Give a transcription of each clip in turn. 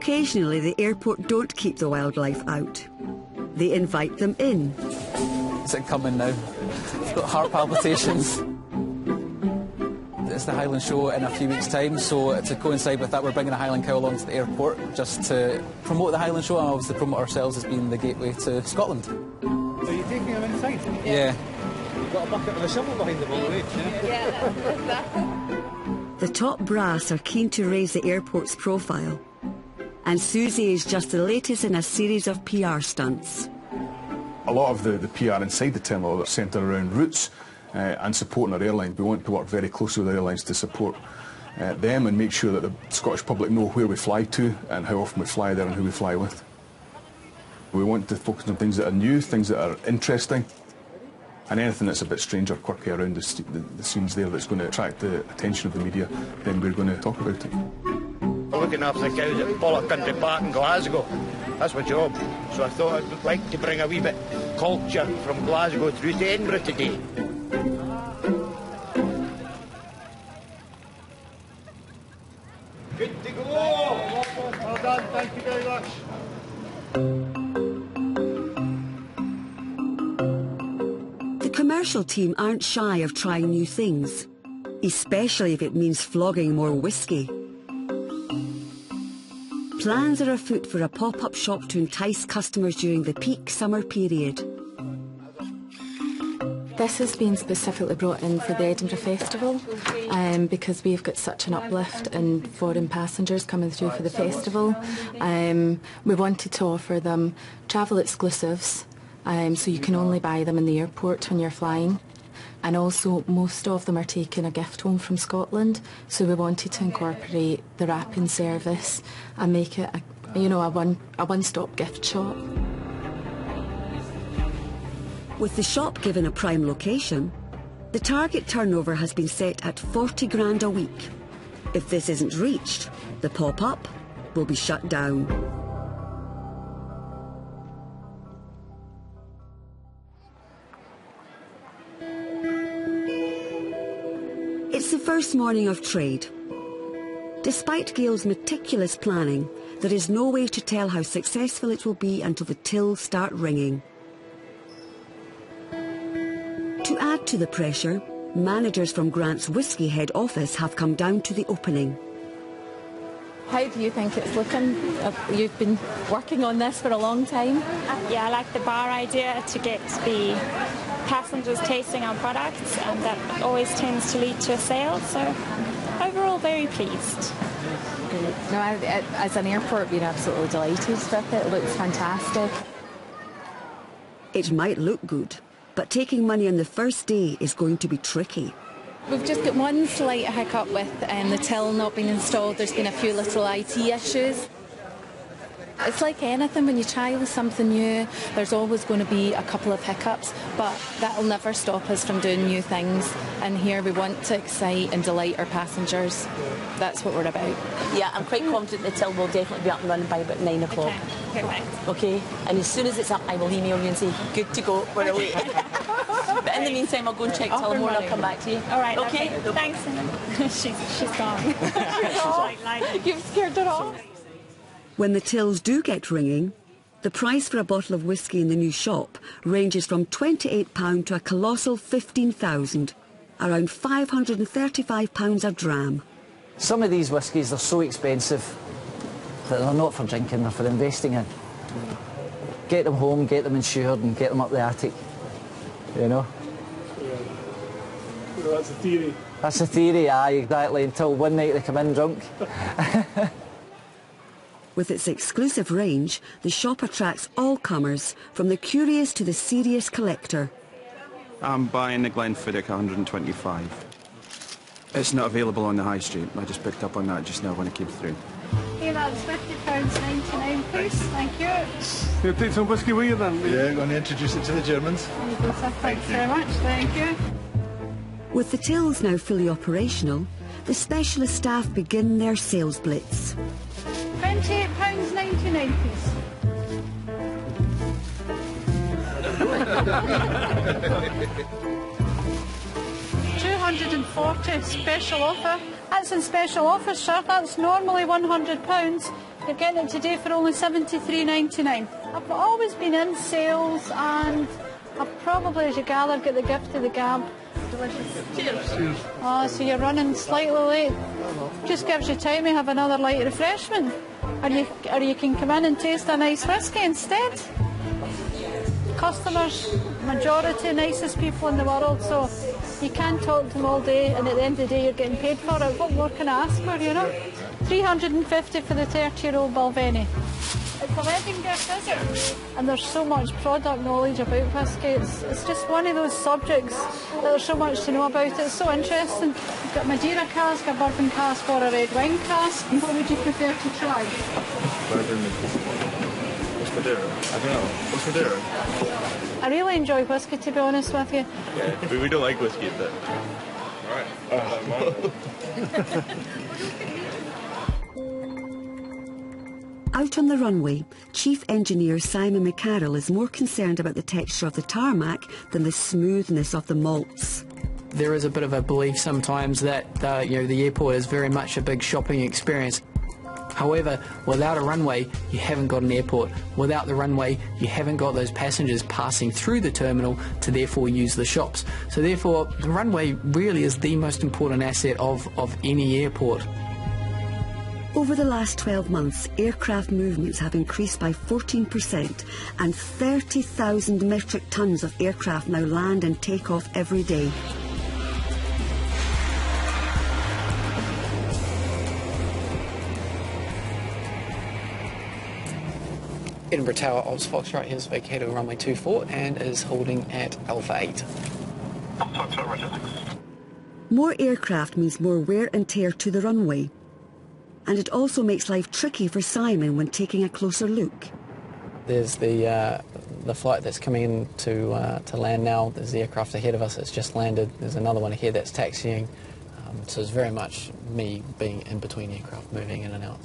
Occasionally, the airport don't keep the wildlife out. They invite them in. Is it coming now? I've got heart palpitations. It's the Highland Show in a few weeks' time, so to coincide with that, we're bringing a Highland cow along to the airport just to promote the Highland Show and obviously promote ourselves as being the gateway to Scotland. So you're taking them inside? Yeah. You've got a bucket with a shovel behind them all the way. Yeah. The top brass are keen to raise the airport's profile, and Susie is just the latest in a series of PR stunts. A lot of the PR inside the terminal are centred around routes and supporting our airline. We want to work very closely with airlines to support them and make sure that the Scottish public know where we fly to and how often we fly there and who we fly with. We want to focus on things that are new, things that are interesting, and anything that's a bit strange or quirky around the scenes there that's going to attract the attention of the media, then we're going to talk about it. Looking after the cows at Pollock Country Park in Glasgow. That's my job. So I thought I'd like to bring a wee bit culture from Glasgow through to Edinburgh today. Good to go! Well done, thank you very much. The commercial team aren't shy of trying new things, especially if it means flogging more whiskey. Plans are afoot for a pop-up shop to entice customers during the peak summer period. This has been specifically brought in for the Edinburgh Festival because we've got such an uplift in foreign passengers coming through for the festival. We wanted to offer them travel exclusives, so you can only buy them in the airport when you're flying. And also most of them are taking a gift home from Scotland, so we wanted to incorporate the wrapping service and make it a one-stop gift shop. With the shop given a prime location, the target turnover has been set at 40 grand a week. If this isn't reached, the pop-up will be shut down. It's the first morning of trade. Despite Gail's meticulous planning, there is no way to tell how successful it will be until the tills start ringing. To add to the pressure, managers from Grant's Whisky head office have come down to the opening. How do you think it's looking? You've been working on this for a long time. Yeah, I like the bar idea to get the passengers tasting our products, and that always tends to lead to a sale, so overall very pleased. No, as an airport, we're absolutely delighted with it. It looks fantastic. It might look good, but taking money on the first day is going to be tricky. We've just got one slight hiccup with the till not being installed. There's been a few little IT issues. It's like anything, when you try with something new, there's always going to be a couple of hiccups, but that'll never stop us from doing new things. And here we want to excite and delight our passengers. That's what we're about. Yeah, I'm quite confident the till will definitely be up and running by about 9 o'clock. Okay, perfect. Okay, and as soon as it's up, I will email you and say, good to go, we're away. But in the meantime, I'll go and check Tullamore and I'll come back to you. All right, okay? Thanks. She's gone. She's like, you've scared her off. When the tills do get ringing, the price for a bottle of whisky in the new shop ranges from £28 to a colossal £15,000, around £535 a dram. Some of these whiskies are so expensive that they're not for drinking, they're for investing in. Get them home, get them insured and get them up the attic, you know? Yeah. Well, that's the theory. That's the theory, aye, exactly, until one night they come in drunk. With its exclusive range, the shop attracts all comers, from the curious to the serious collector. I'm buying the Glenfiddich 125. It's not available on the high street. I just picked up on that just now when it came through. here, that's £50.99, please. Thank you. You'll take some whisky with you then? Yeah, I'm going to introduce it to the Germans. There you go, sir. Thanks very much. Thank you. With the tills now fully operational, the specialist staff begin their sales blitz. £28.99, please. £240 special offer. That's in special offer, sir. That's normally £100. You're getting it today for only $73.99. I've always been in sales, and I've probably, as you gather, got the gift of the gab. Delicious. Cheers. Oh, so you're running slightly late. Just gives you time to have another light refreshment. Or you can come in and taste a nice whiskey instead. Customers, majority nicest people in the world, so you can talk to them all day, and at the end of the day you're getting paid for it. What more can I ask for, you know? $350 for the 30-year-old Balvenie. It's a wedding gift, is it? And there's so much product knowledge about whisky. It's just one of those subjects that there's so much to know about. It's so interesting. You've got Madeira cask, a bourbon cask, or a red wine cask. What would you prefer to try? What's Madeira? I don't know. What's Madeira? I really enjoy whisky, to be honest with you. Yeah, but we don't like whisky, but... Alright. Out on the runway, Chief Engineer Simon McCarroll is more concerned about the texture of the tarmac than the smoothness of the malts. There is a bit of a belief sometimes that the airport is very much a big shopping experience. However, without a runway, you haven't got an airport. Without the runway, you haven't got those passengers passing through the terminal to therefore use the shops. So therefore, the runway really is the most important asset of any airport. Over the last 12 months, aircraft movements have increased by 14%, and 30,000 metric tonnes of aircraft now land and take off every day. Edinburgh Tower Ops Foxtrot has vacated runway 24 and is holding at Alpha 8. More aircraft means more wear and tear to the runway. And it also makes life tricky for Simon when taking a closer look. There's the flight that's coming in to land now. There's the aircraft ahead of us that's just landed. There's another one ahead that's taxiing. So it's very much me being in between aircraft, moving in and out.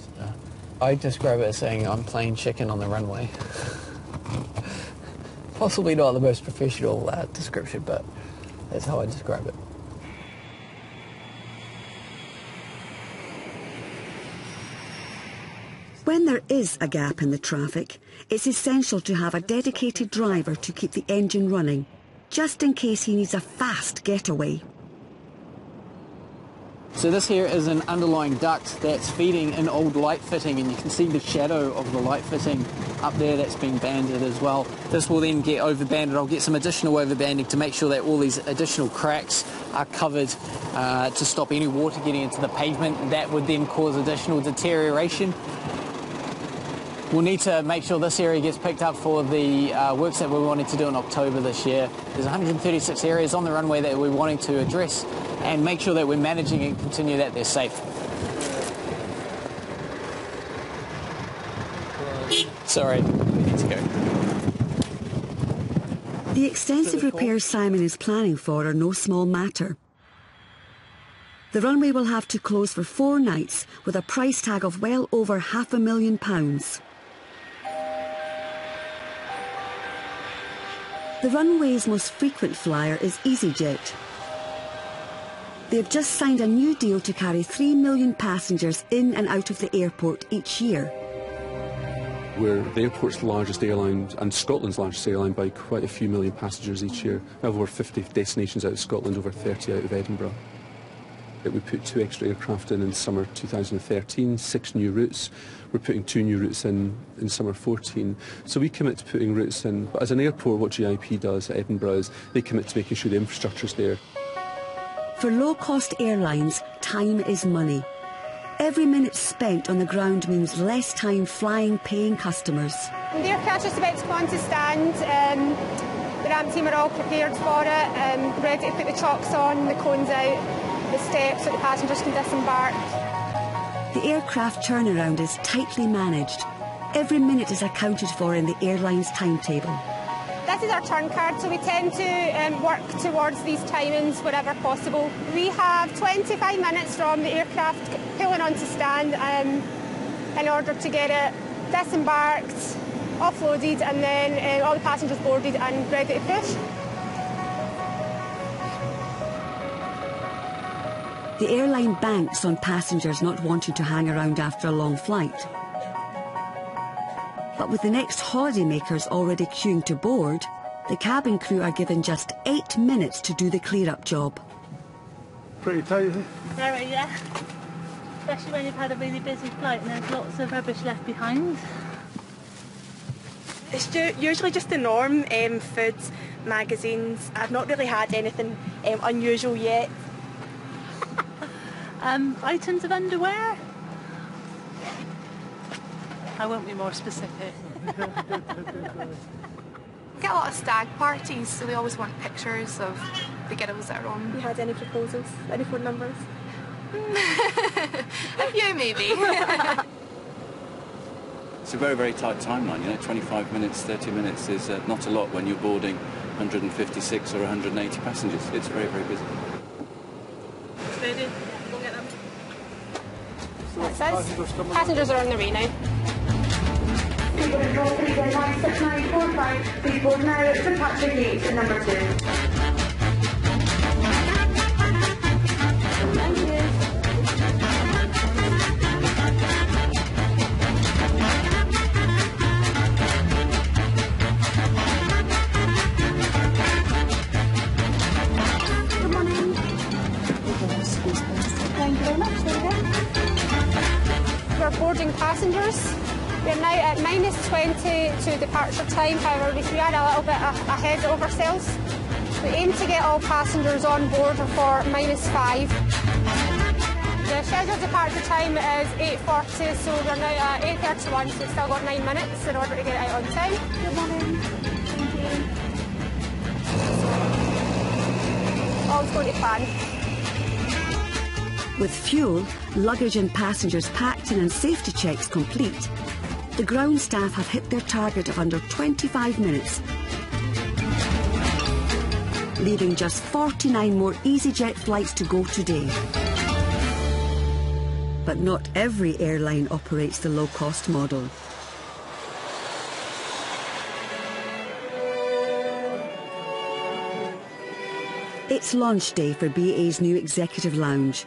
I describe it as saying I'm playing chicken on the runway. Possibly not the most professional description, but that's how I describe it. When there is a gap in the traffic, it's essential to have a dedicated driver to keep the engine running, just in case he needs a fast getaway. So this here is an underlying duct that's feeding an old light fitting, and you can see the shadow of the light fitting up there that's been banded as well. This will then get over-banded. I'll get some additional over-banding to make sure that all these additional cracks are covered to stop any water getting into the pavement. That would then cause additional deterioration. We'll need to make sure this area gets picked up for the works that we're wanting to do in October this year. There's 136 areas on the runway that we're wanting to address and make sure that we're managing and continue that they're safe. Sorry, we need to go. The extensive repairs Simon is planning for are no small matter. The runway will have to close for 4 nights with a price tag of well over £500,000. The runway's most frequent flyer is EasyJet. They've just signed a new deal to carry 3 million passengers in and out of the airport each year. We're the airport's largest airline and Scotland's largest airline by quite a few million passengers each year. We have over 50 destinations out of Scotland, over 30 out of Edinburgh. We put 2 extra aircraft in summer 2013, 6 new routes. We're putting 2 new routes in summer 14. So we commit to putting routes in. But as an airport, what GIP does at Edinburgh is they commit to making sure the infrastructure's there. For low-cost airlines, time is money. Every minute spent on the ground means less time flying paying customers. The aircraft's just about to come on to stand. The ramp team are all prepared for it, ready to put the chocks on, the cones out, the steps so the passengers can disembark. The aircraft turnaround is tightly managed. Every minute is accounted for in the airline's timetable. This is our turn card, so we tend to work towards these timings wherever possible. We have 25 minutes from the aircraft pulling on to stand in order to get it disembarked, offloaded, and then all the passengers boarded and ready to push. The airline banks on passengers not wanting to hang around after a long flight. But with the next holidaymakers already queuing to board, the cabin crew are given just 8 minutes to do the clear-up job. Pretty tight, isn't it? Very, yeah. Especially when you've had a really busy flight and there's lots of rubbish left behind. It's usually just the norm, food, magazines. I've not really had anything unusual yet. Items of underwear? I won't be more specific. We get a lot of stag parties, so they always want pictures of the girls that are on. You had any proposals? Any phone numbers? A few, maybe. It's a very, very tight timeline, you know, 25 minutes, 30 minutes is not a lot when you're boarding 156 or 180 passengers. It's very, very busy. Ready? Go get them. That's us. Passengers are on the way now. Please board now at departure gate number 2. Thank you. Good morning. Thank you very much. There we go. We're boarding passengers. We're now at -20 to departure time, however we are a little bit ahead of ourselves. We aim to get all passengers on board for -5. The scheduled departure time is 8:40, so we're now at 8:31, so we've still got 9 minutes in order to get out on time. Good morning. Thank you. All's going to plan. With fuel, luggage and passengers packed in and safety checks complete, the ground staff have hit their target of under 25 minutes, leaving just 49 more EasyJet flights to go today. But not every airline operates the low-cost model. It's launch day for BA's new executive lounge.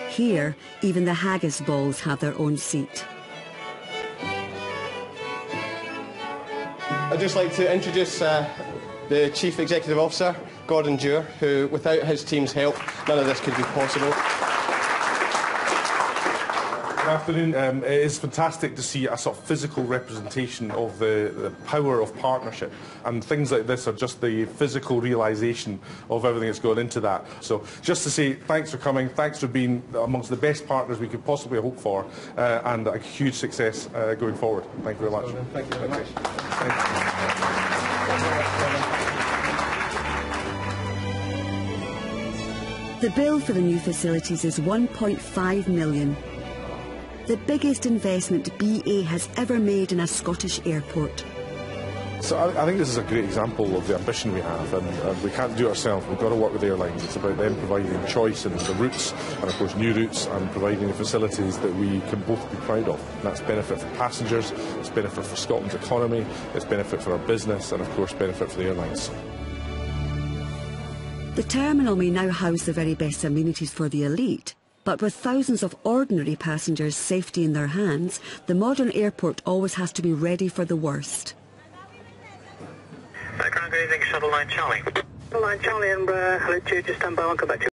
Here, even the haggis balls have their own seat. I'd just like to introduce the Chief Executive Officer, Gordon Dewar, who, without his team's help, none of this could be possible. Good afternoon. It is fantastic to see a sort of physical representation of the power of partnership, and things like this are just the physical realisation of everything that's gone into that. So just to say thanks for coming, thanks for being amongst the best partners we could possibly hope for, and a huge success going forward. Thank you very much. Thank you very much. The bill for the new facilities is £1.5 million. The biggest investment BA has ever made in a Scottish airport. So I think this is a great example of the ambition we have, and we can't do it ourselves. We've got to work with airlines. It's about them providing choice in the routes, and of course new routes, and providing the facilities that we can both be proud of. And that's benefit for passengers, it's benefit for Scotland's economy, it's benefit for our business, and of course benefit for the airlines. The terminal may now house the very best amenities for the elite, but with thousands of ordinary passengers' safety in their hands, the modern airport always has to be ready for the worst. Background greeting, Shuttle Line Charlie. Shuttle Line Charlie, Edinburgh, hello to you, just stand by, I'll come back to you.